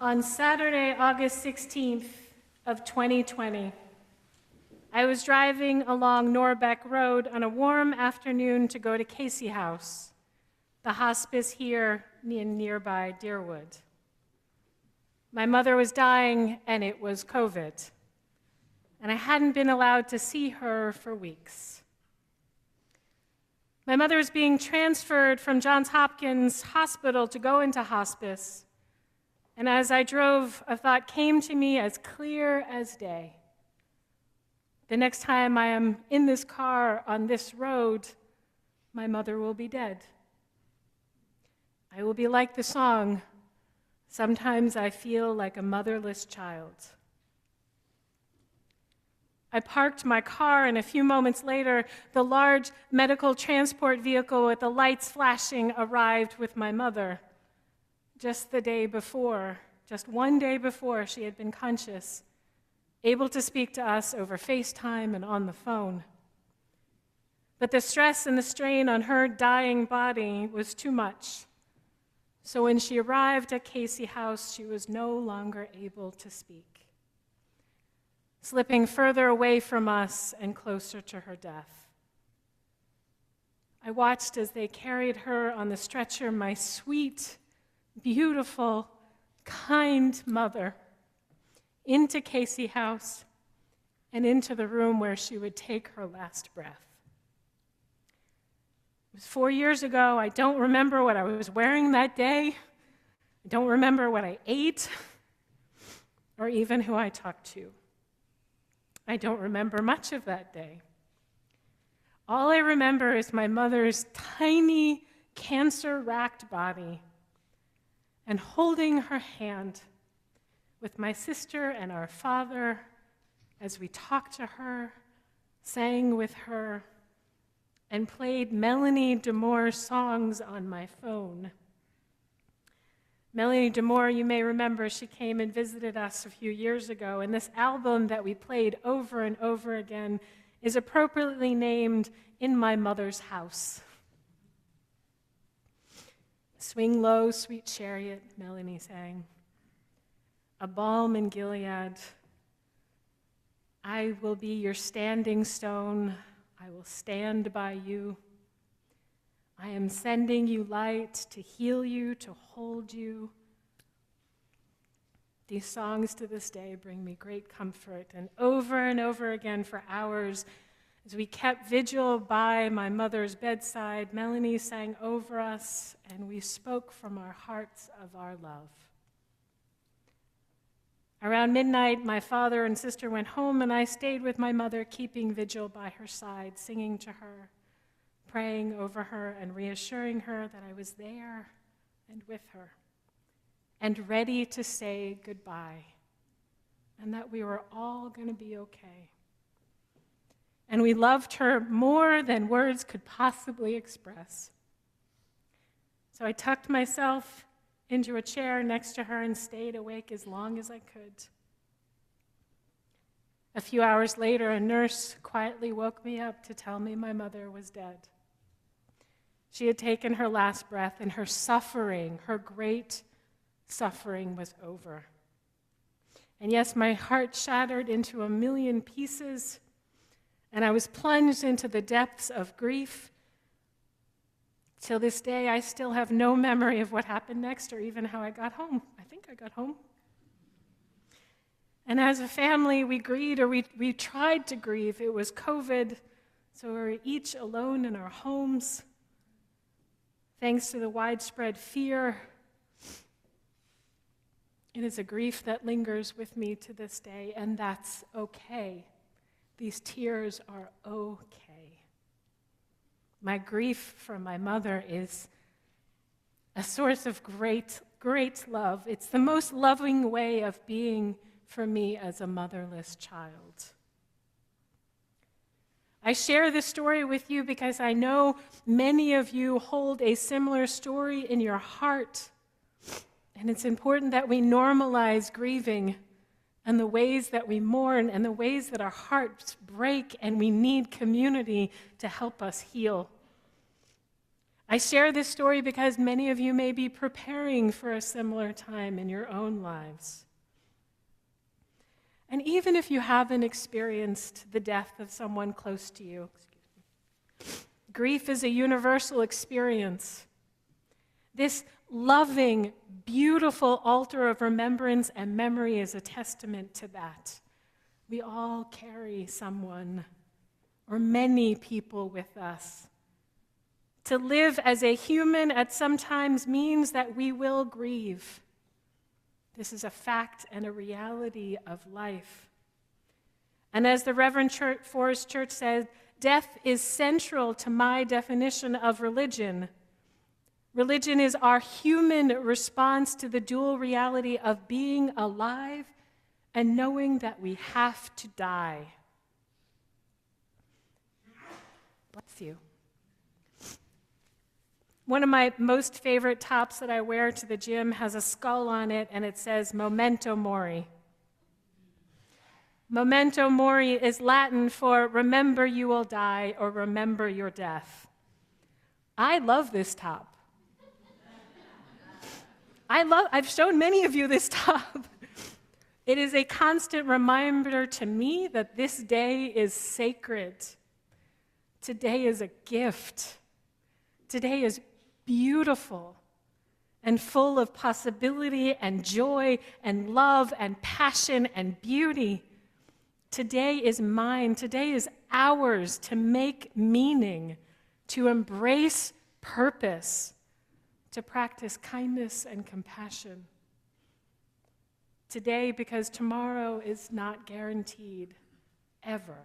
On Saturday, August 16th of 2020, I was driving along Norbeck Road on a warm afternoon to go to Casey House, the hospice here in nearby Deerwood. My mother was dying, and it was COVID, and I hadn't been allowed to see her for weeks. My mother was being transferred from Johns Hopkins Hospital to go into hospice, and as I drove, a thought came to me as clear as day. The next time I am in this car on this road, my mother will be dead. I will be like the song, "Sometimes I feel like a motherless child." I parked my car, and a few moments later, the large medical transport vehicle with the lights flashing arrived with my mother. Just one day before, she had been conscious, able to speak to us over FaceTime and on the phone. But the stress and the strain on her dying body was too much. So when she arrived at Casey House, she was no longer able to speak, slipping further away from us and closer to her death. I watched as they carried her on the stretcher, my sweet, beautiful, kind mother, into Casey House and into the room where she would take her last breath. It was 4 years ago. I don't remember what I was wearing that day. I don't remember what I ate or even who I talked to. I don't remember much of that day. All I remember is my mother's tiny, cancer-racked body and holding her hand with my sister and our father as we talked to her, sang with her, and played Melanie DeMore songs on my phone. Melanie DeMore, you may remember, she came and visited us a few years ago, and this album that we played over and over again is appropriately named In My Mother's House. "Swing low, sweet chariot," Melanie sang. "A balm in Gilead. I will be your standing stone. I will stand by you. I am sending you light to heal you, to hold you." These songs to this day bring me great comfort, and over again for hours, as we kept vigil by my mother's bedside, Melanie sang over us, and we spoke from our hearts of our love. Around midnight, my father and sister went home, and I stayed with my mother, keeping vigil by her side, singing to her, praying over her, and reassuring her that I was there and with her, and ready to say goodbye, and that we were all going to be okay. And we loved her more than words could possibly express. So I tucked myself into a chair next to her and stayed awake as long as I could. A few hours later, a nurse quietly woke me up to tell me my mother was dead. She had taken her last breath, and her suffering, her great suffering, was over. And yes, my heart shattered into a million pieces, and I was plunged into the depths of grief. Till this day, I still have no memory of what happened next or even how I got home. I think I got home. And as a family, we grieved, or we tried to grieve. It was COVID, so we were each alone in our homes. Thanks to the widespread fear, it is a grief that lingers with me to this day, and that's okay. These tears are okay. My grief for my mother is a source of great, great love. It's the most loving way of being for me as a motherless child. I share this story with you because I know many of you hold a similar story in your heart, and it's important that we normalize grieving and the ways that we mourn and the ways that our hearts break, and we need community to help us heal. I share this story because many of you may be preparing for a similar time in your own lives. And even if you haven't experienced the death of someone close to you, grief is a universal experience. This loving, beautiful altar of remembrance and memory is a testament to that. We all carry someone or many people with us. To live as a human at some times means that we will grieve. This is a fact and a reality of life. And as the Reverend Forrest Church said, death is central to my definition of religion. Religion is our human response to the dual reality of being alive and knowing that we have to die. Bless you. One of my most favorite tops that I wear to the gym has a skull on it, and it says, Memento Mori. Memento Mori is Latin for remember you will die or remember your death. I love this top. I've shown many of you this top. It is a constant reminder to me that this day is sacred. Today is a gift. Today is beautiful and full of possibility and joy and love and passion and beauty. Today is mine. Today is ours to make meaning, to embrace purpose, to practice kindness and compassion. Today, because tomorrow is not guaranteed, ever.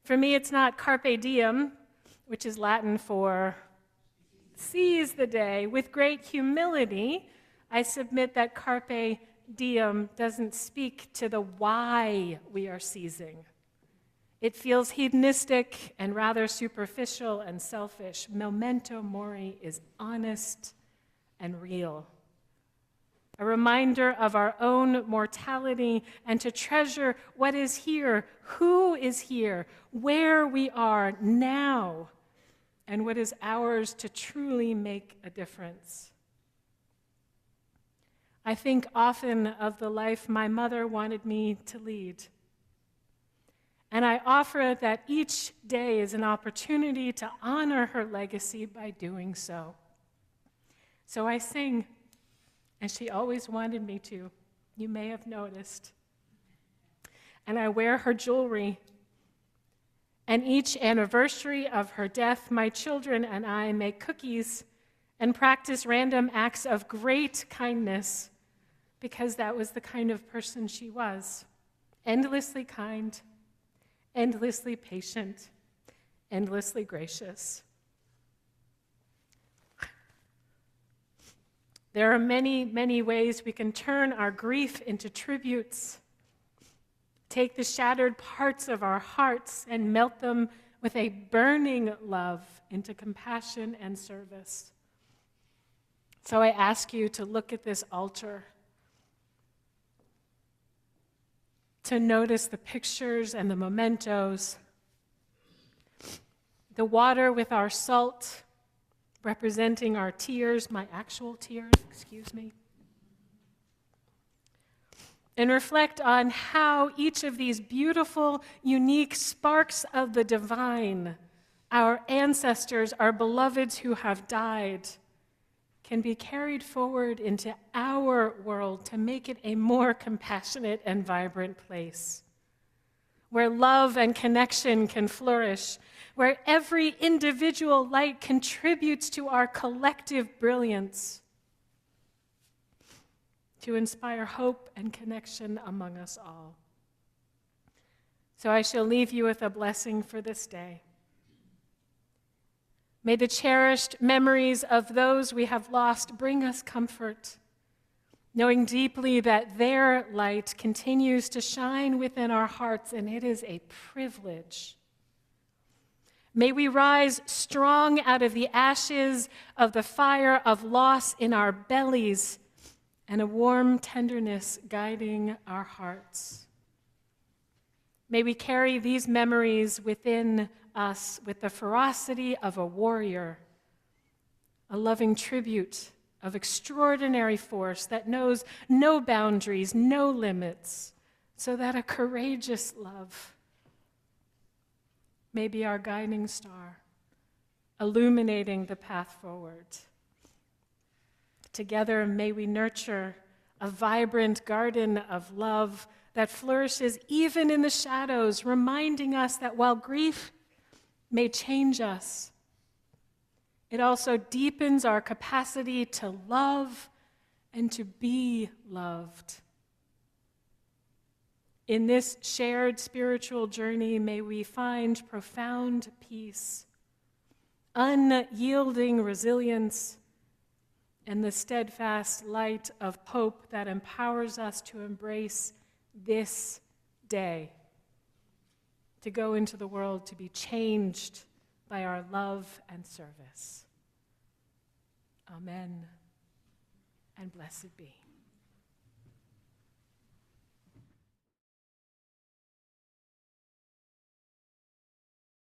For me, it's not carpe diem, which is Latin for seize the day. With great humility, I submit that carpe diem doesn't speak to the why we are seizing. It feels hedonistic and rather superficial and selfish. Memento mori is honest and real. A reminder of our own mortality and to treasure what is here, who is here, where we are now, and what is ours to truly make a difference. I think often of the life my mother wanted me to lead. And I offer that each day is an opportunity to honor her legacy by doing so. So I sing, and she always wanted me to. You may have noticed. And I wear her jewelry. And each anniversary of her death, my children and I make cookies and practice random acts of great kindness because that was the kind of person she was. Endlessly kind, endlessly patient, endlessly gracious. There are many, many ways we can turn our grief into tributes, take the shattered parts of our hearts and melt them with a burning love into compassion and service. So I ask you to look at this altar, to notice the pictures and the mementos, the water with our salt representing our tears, my actual tears, and reflect on how each of these beautiful, unique sparks of the divine, our ancestors, our beloveds who have died, can be carried forward into our world to make it a more compassionate and vibrant place, where love and connection can flourish, where every individual light contributes to our collective brilliance, to inspire hope and connection among us all. So I shall leave you with a blessing for this day. May the cherished memories of those we have lost bring us comfort, knowing deeply that their light continues to shine within our hearts, and it is a privilege. May we rise strong out of the ashes of the fire of loss in our bellies and a warm tenderness guiding our hearts. May we carry these memories within us with the ferocity of a warrior, a loving tribute of extraordinary force that knows no boundaries, no limits, so that a courageous love may be our guiding star, illuminating the path forward. Together, may we nurture a vibrant garden of love that flourishes even in the shadows, reminding us that while grief may change us, it also deepens our capacity to love and to be loved. In this shared spiritual journey, may we find profound peace, unyielding resilience, and the steadfast light of hope that empowers us to embrace this day, to go into the world to be changed by our love and service. Amen, and blessed be.